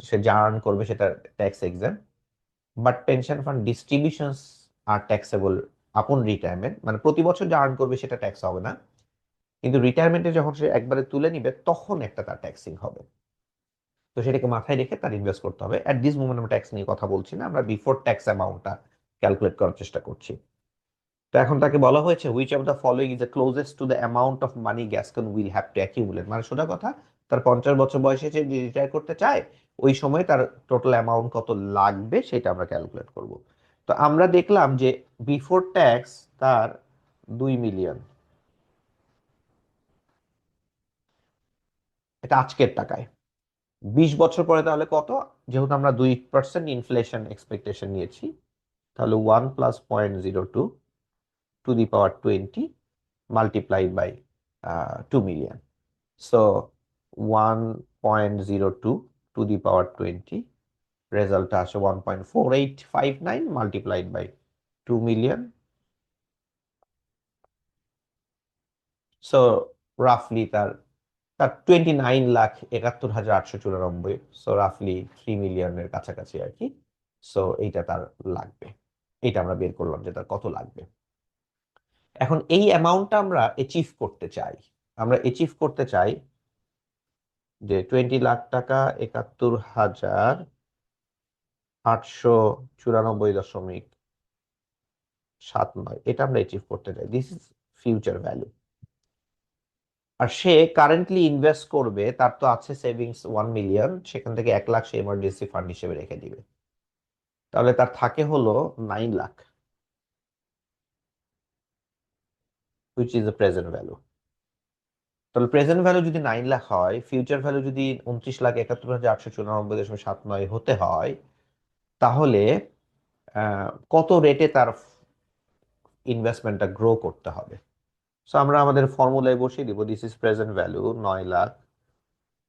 S1: সে যা আর্ন করবে সেটা tax exempt. But pension fund distributions are taxable upon retirement, মানে প্রতি বছর যা আর্ন করবে সেটা ট্যাক্স হবে না, কিন্তু রিটায়ারমেন্টে যখন সে একবারে তুলে নিবে তখন একটা তার ট্যাক্সিং হবে। তো সেটাকে মাথায় রেখে তার ইনভেস্ট করতে হবে। অ্যাট দিস মোমেন্ট আমরা ট্যাক্স নিয়ে কথা বলছি না, আমরা বিফোর ট্যাক্স অ্যামাউন্টটা ক্যালকুলেট করার চেষ্টা করছি। তো এখন তাকে বলা হয়েছে which of the following is the closest to the amount of money Gascon will have to accumulate, মানে সোজা কথা, তার 50 বছর বয়সে সে রিটায়ার করতে চায়, ওই সময় তার টোটাল অ্যামাউন্ট কত লাগবে সেটা আমরা ক্যালকুলেট করব। তো আমরা দেখলাম যে বিফোর ট্যাক্স তার 2 মিলিয়ন, এটা আজকের টাকায়। 20 বছর পরে তাহলে কত? যেহেতু আমরা 2% ইনফ্লেশন এক্সপেকটেশন নিয়েছি, তাহলে 1 + 0.02 to the power 20 multiplied by 2 million. So 1.02 to the power 20, রেজাল্টটা আসে 1.4859 মাল্টিপ্লাইড বাই 2 মিলিয়ন। সো রাফলি তার তার 29,71,894, সো রাফলি 3 মিলিয়নের কাছাকাছি আর কি। সো এইটা তার লাগবে, এটা আমরা বের করলাম যে তার কত লাগবে। এখন এই অ্যামাউন্টটা আমরা অ্যাচিভ করতে চাই। আমরা অ্যাচিভ করতে চাই যে 20 লাখ টাকা 71,894.79, এটা আমরা অ্যাচিভ করতে চাই। This is future value. আর সে কারেন্টলি ইনভেস্ট করবে, তার তো আছে সেভিংস 1 মিলিয়ন, সেখান থেকে 1 লাখ সে এমার্জেন্সি ফান্ড হিসেবে রেখে দিবে। তাহলে তার থাকে হলো 9 lakh, which is the present value. তাহলে প্রেজেন্ট ভ্যালু যদি 9 লাখ হয়, ফিউচার ভ্যালু যদি 29,71,894.79 হতে হয়, তাহলে কত রেটে তার ইনভেস্টমেন্টটা গ্রো করতে হবে। সো আমরা আমাদের ফর্মুলায় বসিয়ে দিব, this is present value 9 lakh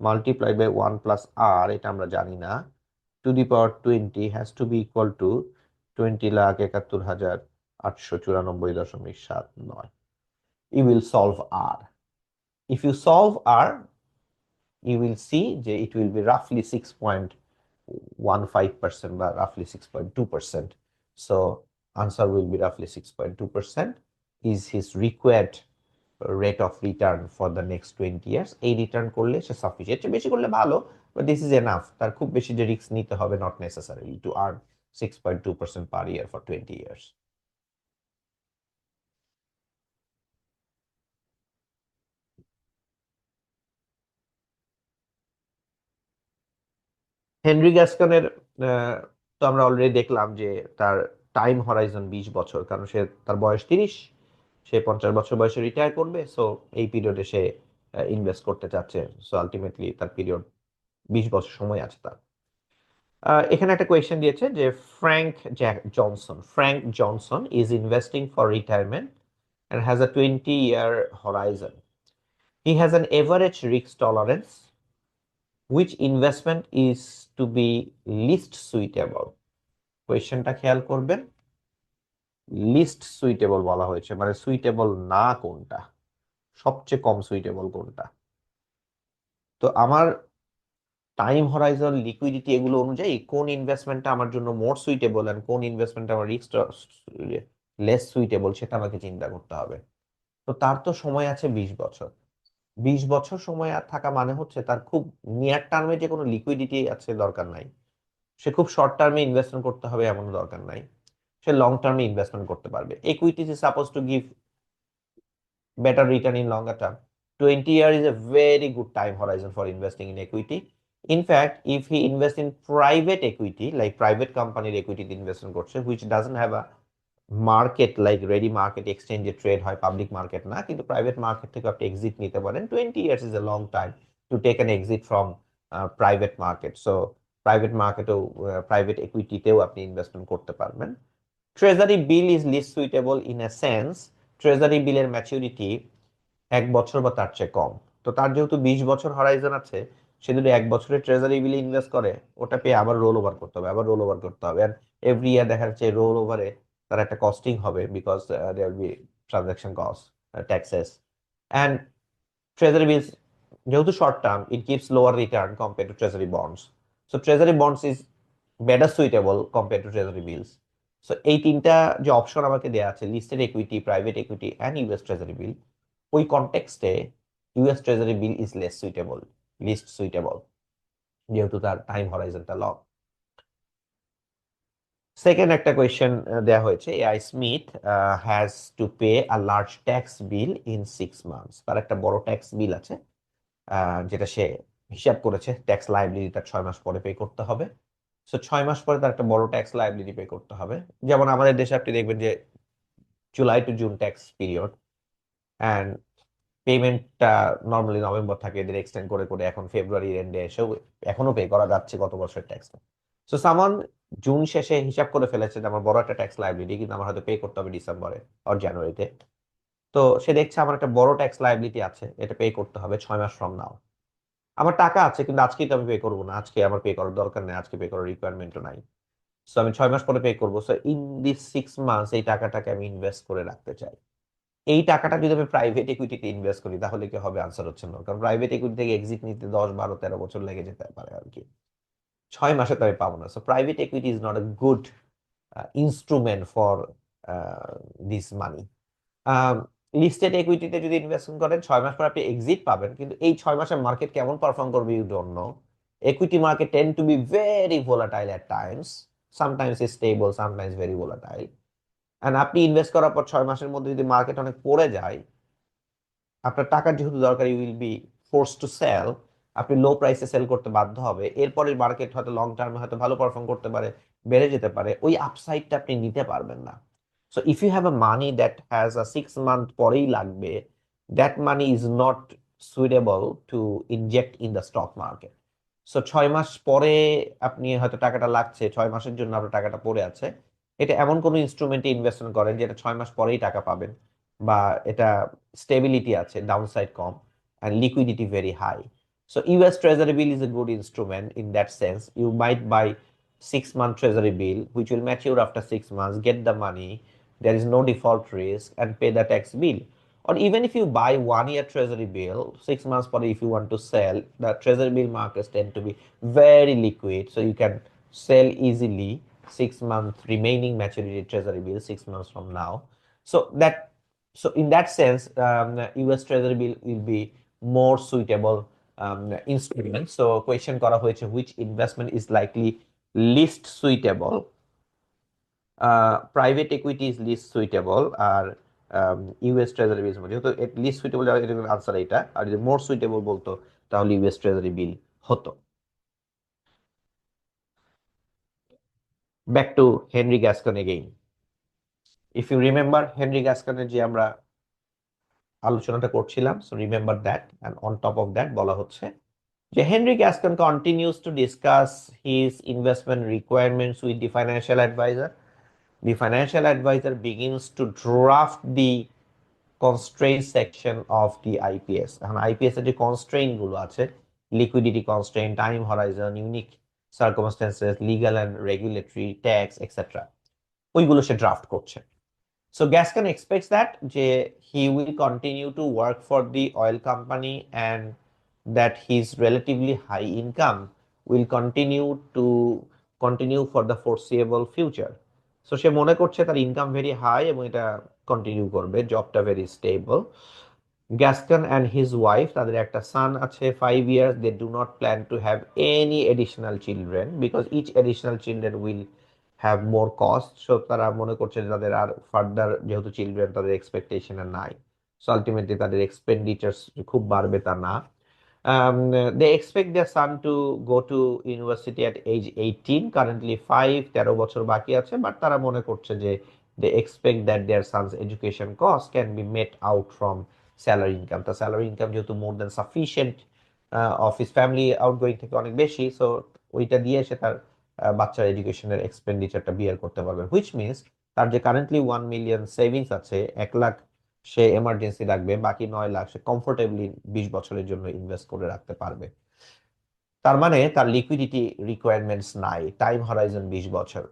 S1: multiply by 1 + r, এটা আমরা জানি না, to the power 20 has to be equal to 20,71,894.79। You will solve r. If you solve r, you will see যে it will be roughly 6.15% বা roughly 6.2%. So answer will be roughly 6.2% is his required rate of return for the next 20 years. এই return করলে সে sufficient, বেশি করলে ভালো, but this is enough. তার খুব বেশি যে রিস্ক নিতে হবে not necessarily to earn 6.2% per year for 20 years. Henry গ্যাস্কনের তো আমরা অলরেডি দেখলাম যে তার টাইম হরাইজন 20 বছর, কারণ সে তার বয়স 30, সে 50 বছর বয়সে রিটায়ার করবে। সো এই পিরিয়ডে সে ইনভেস্ট করতে চাচ্ছে। সো আলটিমেটলি তার পিরিয়ড 20 বছর সময় আছে তার। এখানে একটা কোয়েশ্চেন দিয়েছে যে Frank Johnson is investing for retirement and has a 20-year horizon. He has an average risk tolerance. Which investment is to be least suitable? কোয়েশ্চেনটা খেয়াল করবেন, লিস্ট সুইটেবল বলা হয়েছে, মানে সুইটেবল না কোনটা, সবচেয়ে কম সুইটেবল কোনটা। তো আমার টাইম হরাইজন, লিকুইডিটি, এগুলো অনুযায়ী কোন ইনভেস্টমেন্টটা আমার জন্য মোর সুইটেবল এন্ড কোন ইনভেস্টমেন্টটা আমার রিস্ক লেস সুইটেবল, সেটা আমাকে চিন্তা করতে হবে। তো তার তো সময় আছে 20 বছর। 20 বছর সময় আর থাকা মানে হচ্ছে তার খুব নিয়ার টার্মে যে কোনো লিকুইডিটি আছে দরকার নাই, সে খুব শর্ট টার্মে ইনভেস্টমেন্ট করতে হবে এমন দরকার নাই, সে লং টার্মে ইনভেস্টমেন্ট করতে পারবে। ইকুইটিজ is suppose to give better return in longer term. 20 years is a very good time horizon for investing in equity. In fact, if he invests in private equity, like private company equity investment করছে, which doesn't have a market like ready market exchange trade হয়, public market না, কিন্তু private market থেকে আপনি exit নিতে পারেন, 20 years is a long time to take an exit from private market. So private market O private equity তেও আপনি investment করতে পারবেন। Treasury bill is least suitable in a sense, treasury বিলের maturity 1 বছর বা তার চেয়ে কম। তো তার যেহেতু 20 বছর হরাইজন আছে, সে যদি 1 বছরের ট্রেজারি বিলে ইনভেস্ট করে, ওটা পেয়ে আবার রোল ওভার করতে হবে, আবার রোল ওভার করতে হবে, আর এভরি ইয়ার দেখা যাচ্ছে রোল ওভারে তার একটা কস্টিং হবে, because there be transaction cost, taxes, and treasury bills যেহেতু short term, it gives lower return compare to treasury bonds. So treasury bonds is better suitable compare to treasury bills. So এই তিনটা যে option আমাকে দেওয়া আছে, listed equity, private equity and US treasury bill, ওই কনটেক্সটে US treasury bill is less suitable, least suitable, যেহেতু তার টাইম হরাইজনটা লং। সেকেন্ড একটা কোয়েশ্চেন দেওয়া হয়েছে, AI Smith has to pay a large tax bill in 6 months। তার একটা বড় ট্যাক্স বিল আছে, যেটা সে হিসাব করেছে ট্যাক্স লায়াবিলিটি তার 6 মাস পরে পে করতে হবে। সো 6 মাস পরে তার একটা বড় ট্যাক্স লায়াবিলিটি পে করতে হবে। যেমন আমাদের দেশে আপনি দেখবেন যে July two June tax period, and পেমেন্টটা নর্মালি নভেম্বর থাকে, এদের এক্সটেন্ড করে করে এখন ফেব্রুয়ারি এন্ডে এসেও এখনো পে করা যাচ্ছে গত বছরের ট্যাক্সটা। সো সামান জুন শেষে হিসাব করে ফেলেছে যে আমার বড় একটা ট্যাক্স লায়াবিলিটি, কিন্তু আমার হয়তো পে করতে হবে ডিসেম্বরে আর জানুয়ারিতে। তো সে দেখছে আমার একটা বড় ট্যাক্স লায়াবিলিটি আছে, এটা পে করতে হবে 6 মাস ফ্রম নাও। আমার টাকা আছে কিন্তু আজকেই তো আমি পে করবো না, আজকে আমার পে করার দরকার নেই, আজকে পে করার রিকোয়ারমেন্টও নাই। সো আমি 6 মাস পরে পে করবো। সো ইন দিস 6 মান্থস এই টাকাটাকে আমি ইনভেস্ট করে রাখতে চাই। এই টাকাটা যদি আমি প্রাইভেট ইকুইটিতে ইনভেস্ট করি তাহলে কি হবে? আনসার হচ্ছে না, কারণ প্রাইভেট ইকুইটি থেকে এক্সিট নিতে 10 12 13 বছর লেগে যেতে পারে আর কি। 6 মাসে তো আমি পাবো না। So private equity is not a good instrument for this money. Listed ইকুইটিতে যদি ইনভেস্টমেন্ট করেন 6 মাস পর আপনি এক্সিট পাবেন, কিন্তু এই 6 মাসের মার্কেট কেমন পারফর্ম করবে you don't know. equity market tend to be very volatile at times, sometimes it's stable, sometimes very volatile, and আপনি ইনভেস্ট করার পর 6 মাসের মধ্যে যদি মার্কেট অনেক পড়ে যায়, আপনার টাকার যেহেতু দরকার, you will be force to sell, আপনি লো প্রাইসে সেল করতে বাধ্য হবে। এরপরে মার্কেট হয়তো লং টার্মে হয়তো ভালো পারফর্ম করতে পারে, বেড়ে যেতে পারে, ওই আপসাইডটা আপনি নিতে পারবেন না। So if you have a money that has a 6 month পরেই লাগবে, that money is not suitable to inject in the stock market. So 6 মাস পরে আপনি হয়তো টাকাটা লাগছে, 6 মাসের জন্য আপনার টাকাটা পড়ে আছে, এটা এমন কোনো ইনস্ট্রুমেন্টে ইনভেস্টমেন্ট করেন যেটা 6 মাস পরেই টাকা পাবেন, বা এটা স্টেবিলিটি আছে, downside com, and liquidity very high. So US Treasury bill is a good instrument in that sense. You might buy 6 month Treasury bill, which will mature after 6 months, get the money, there is no default risk, and pay the tax bill. Or even if you buy 1 year Treasury bill, 6 months for if you want to sell, the Treasury bill markets tend to be very liquid, so you can sell easily 6 month remaining maturity Treasury bill 6 months from now. So in that sense, US Treasury bill will be more suitable instrument. So question করা হয়েছে which investment is likely least suitable. Private equity is least suitable, আর US Treasury bill যেহেতু least suitable, এটার answer এটা, আর যদি more suitable বলতো তাহলে US Treasury bill হতো। Back to Henry Gascon again. If you remember Henry Gascoনের যে আমরা আলোচনাটা করছিলাম, so remember that, and on top of that বলা হচ্ছে যে Henry Gascon continues to discuss his investment requirements with the financial advisor. The financial advisor begins to draft the constraint section of the IPS. এখন IPS এর যে constrain গুলো আছে, liquidity constrain, time Horizon, unique circumstances, legal and regulatory, tax etcetera, ওইগুলো সে draft করছে। So Gascon expects that he will continue to work for the oil company, and that his relatively high income will continue for the foreseeable future. So সে মনে করছে তার income very high এবং এটা continue করবে, জবটা very stable. Gascon and his wife, তাদের একটা সান আছে 5 years. They do not plan to have any additional children because each additional children will have more cost. So তারা মনে করছে যে তাদের আর ফার্দার যেহেতু চিলড্রেন, তাদের এক্সপেকটেশন আর নাই, সো আলটিমেটলি তাদের এক্সপেন্ডিচার্স খুব বাড়বে তা না। They expect their son to go to university at age 18, currently 5, 13 বছর বাকি আছে, বাট তারা মনে করছে যে they expect that their son's education cost can be met out from salary income. তার স্যালারি ইনকাম যেহেতু more than sufficient of his family outgoing থেকে অনেক বেশি, সো ওইটা দিয়ে সে তার বাচ্চার এডুকেশনের এক্সপেন্ডিচারটা বিয়ার করতে পারবে, হুইচ মিনস তার যে কারেন্টলি 1 মিলিয়ন সেভিংস আছে, 1 লাখ সে এমার্জেন্সি রাখবে, বাকি 9 লাখ সে কমফোর্টেবলি 20 বছরের জন্য ইনভেস্ট করে রাখতে পারবে। তার মানে তার লিকুইডিটি রিকোয়ারমেন্টস নাই, টাইম হরাইজন 20 বছর।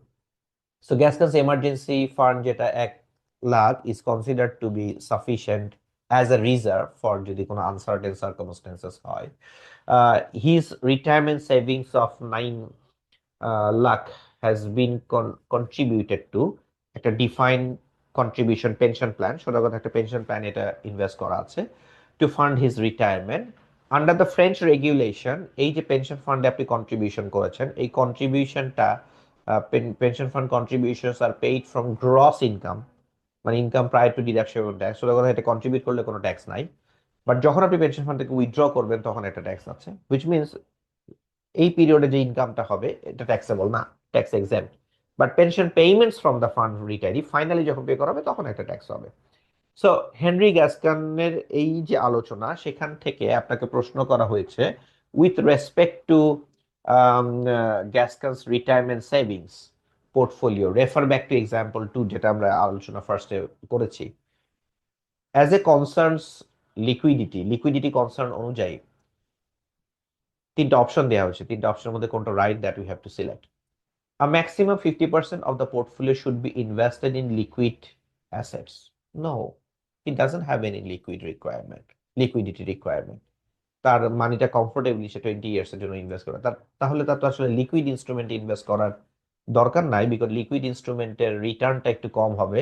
S1: সো গ্যাসকান্স এমার্জেন্সি ফান্ড যেটা 1 lakh is considered to be sufficient as a reserve for যদি কোনো আনসার্টেন সার্কামস্টেন্সেস হয়। His retirement savings of 9 lakh has been contributed to একটা ডিফাইন্ড কন্ট্রিবিউশন পেনশন প্ল্যান, সদাগত একটা পেনশন প্ল্যান এটা ইনভেস্ট করা আছে to fund his retirement. Under the French regulation, এই যে পেনশন ফান্ডে আপনি কন্ট্রিবিউশন করেছেন, এই কন্ট্রিবিউশনটা pension fund contributions are paid from gross income, মানে income prior to deduction tax, ওটা কথা এটা কন্ট্রিবিউট করলে কোনো ট্যাক্স নাই। বাট যখন আপনি পেনশন ফান্ড থেকে উইথড্র করবেন তখন একটা ট্যাক্স আছে, হুইচ মিনস এই পিরিয়ডে যে ইনকামটা হবে এটা ট্যাক্সেবল না, tax exempt. But pension payments from the fund retiree finally যখন পে করা হবে তখন একটা ট্যাক্স হবে। সো হেনরি গ্যাসকানের এই যে আলোচনা, সেখান থেকে আপনাকে প্রশ্ন করা হয়েছে with respect to Gascon's retirement savings portfolio, refer back to example 2 যেটা আমরা আলোচনা ফার্স্টে করেছি, as a concerns liquidity concern অনুযায়ী তিনটা অপশন দেওয়া হয়েছে, তিনটা অপশনের মধ্যে কোনটা right that we have to select. A maximum 50% of the portfolio should be invested in liquid assets. No, it doesn't have any liquidity requirement. তার মানিটা কমফোর্টেবলি সে 20 years এর জন্য ইনভেস্ট করে, তাহলে তার তো আসলে লিকুইড ইনস্ট্রুমেন্টে ইনভেস্ট করার দরকার নাই, বিকজ লিকুইড ইনস্ট্রুমেন্টের রিটার্নটা একটু কম হবে।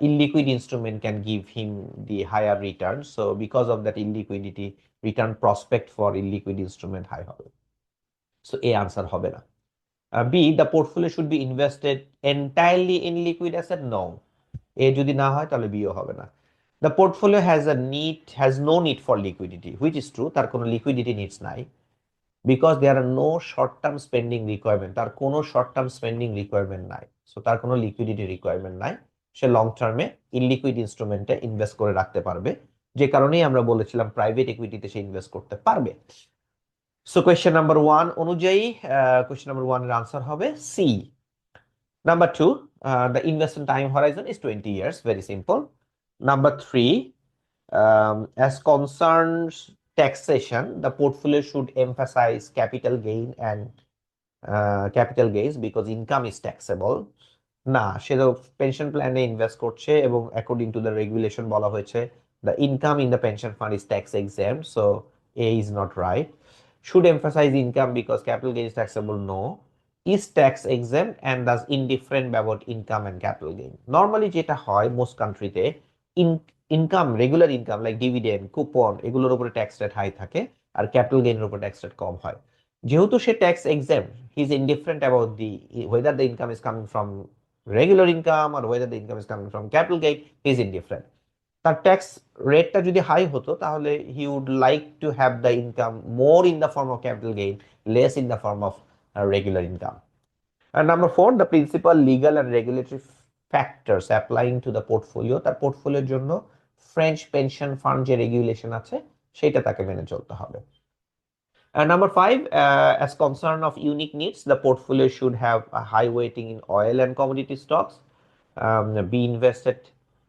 S1: Illiquid instrument can give him the higher return, so because of that illiquidity return prospect for illiquid instrument high হবে। সো এ আনসার হবে না। B, the portfolio should be invested entirely in liquid asset. No. A যদি না হয় তাহলে B ও হবে না। The portfolio has no need for liquidity, which is true. তার কোনো liquidity needs নাই, because there are no short term spending requirement. তার কোনো short term spending requirement নাই, so তার কোনো liquidity requirement নাই। সে লং টার্মে ইলিকুইড ইনস্ট্রুমেন্টে ইনভেস্ট করে রাখতে পারবে, যে কারণেই আমরা বলেছিলাম প্রাইভেট ইকুইটিতে সে ইনভেস্ট করতে পারবে। সো কোয়েশ্চেন নাম্বার 1 অনুযায়ী কোয়েশ্চেন নাম্বার 1 এর আনসার হবে C. Number 2, the investment time horizon is 20 years, very simple. Number 3, as concerns taxation, the portfolio should emphasize capital gain and capital gains because income is taxable. না, সে তো pension প্ল্যানে invest করছে এবং according to the regulation বলা হয়েছে the income in the pension fund is tax exempt, so A is not right. Should emphasize income because capital gain is taxable, no. Is tax exempt and thus indifferent about income and capital gain. Normally যেটা হয় most কান্ট্রিতে, income, regular income like dividend, coupon, এগুলোর উপরে tax rate high থাকে আর capital গেইনের উপর tax rate কম হয়। যেহেতু সে tax exempt, he is indifferent about the whether the income is coming from regular income or whether the income is coming from capital gain, he is indifferent. তার tax রেটটা যদি high হতো তাহলে he would like to have the income more in the form of capital gain, less in the form of regular income. And number 4, the principal legal and regulatory factors applying to the portfolio, তার পোর্টফোলিওর জন্য French pension fund যে regulation আছে সেটা তাকে মেনে চলতে হবে। Number 5, as concern of unique needs, the portfolio should have a high weighting in oil and commodity stocks, be invested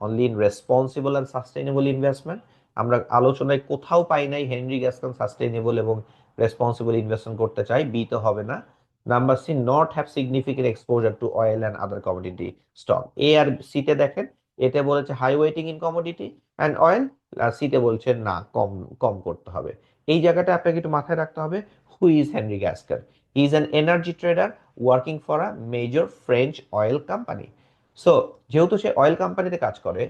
S1: only in responsible and sustainable investment. আমরা আলোচনায় কোথাও পাই নাই হেনরি গ্যাসকন সাস্টেইনেবল এবং রেসপন্সিবল ইনভেস্টমেন্ট করতে চাই, B তো হবে না। Number C, not have significant exposure to oil and other commodity stock. A আর সিতে দেখেন, এতে বলেছে high weighting in commodity and oil, আর সিতে বলছে না, কম কম করতে হবে। এই জায়গাটা আপনাকে একটু মাথায় রাখতে হবে, who is Henry Gascar? He is an energy trader working for a major French oil company. So যেহেতু সে অয়েল কোম্পানিতে কাজ করে,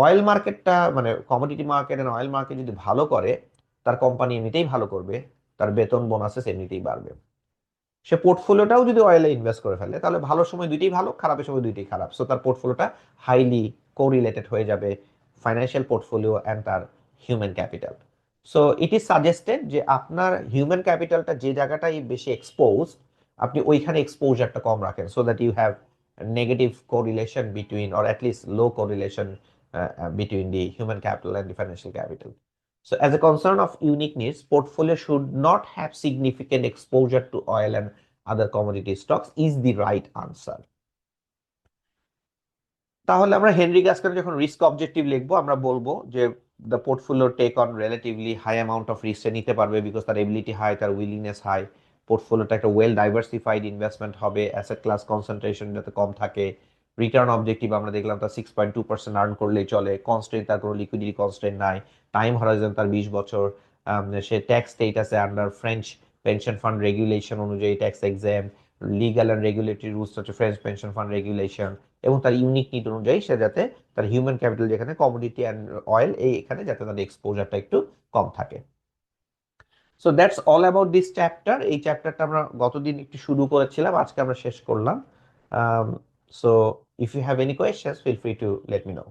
S1: অয়েল মার্কেটটা মানে commodity market and oil market যদি ভালো করে, তার কোম্পানি এমনিতেই ভালো করবে, তার বেতন বোনাসেস এমনিতেই বাড়বে। সে পোর্টফোলিওটাও যদি অয়েলে ইনভেস্ট করে ফেলে তাহলে ভালো সময় দুইটাই ভালো, খারাপের সময় দুইটাই খারাপ। সো তার পোর্টফোলিওটা হাইলি কোরিলেটেড হয়ে যাবে ফাইন্যান্সিয়াল পোর্টফোলিও অ্যান্ড তার human capital. So it is suggested যে আপনার হিউম্যান ক্যাপিটালটা যে জায়গাটাই বেশি এক্সপোজ, আপনি ওইখানে এক্সপোজারটা কম রাখেন, so that you have negative correlation between or at least low correlation between the human capital and the financial capital. So as a concern of unique needs, portfolio should not have significant exposure to oil and other commodity stocks is the right answer. তাহলে আমরা Henry গ্যাসকার যখন risk objective লিখবো, আমরা বলবো যে the portfolio take on relatively high amount of risk নিতে পারবে because তার এবিলিটি হাই, তার উইলিংনেস হাই। পোর্টফোলিওটা একটা ওয়েল ডাইভার্সিফাইড ইনভেস্টমেন্ট হবে, অ্যাসেট ক্লাস কনসেন্ট্রেশন যাতে কম থাকে। রিটার্ন অবজেক্টিভ আমরা দেখলাম তার 6.2% আর্ন করলেই চলে, কনস্ট্রেন্ট তার কোনো লিকুইডিটি কনস্ট্রেন্ট নাই, টাইম হরাইজন তার 20 বছর, সে ট্যাক্স স্টেটাসে under French pension fund regulation অনুযায়ী tax exempt, legal and regulatory rules হচ্ছে ফ্রেঞ্চ পেনশন ফান্ড রেগুলেশন, এবং তার ইউনিক নিড অনুযায়ী সে যাতে তার হিউম্যান ক্যাপিটাল যেখানে কমোডিটি অ্যান্ড অয়েল এই এখানে যাতে তাদের এক্সপোজারটা একটু কম থাকে। So that's all about this chapter. এই চ্যাপ্টারটা আমরা গতদিন একটু শুরু করেছিলাম, আজকে আমরা শেষ করলাম। So if you have any questions feel free to let me no.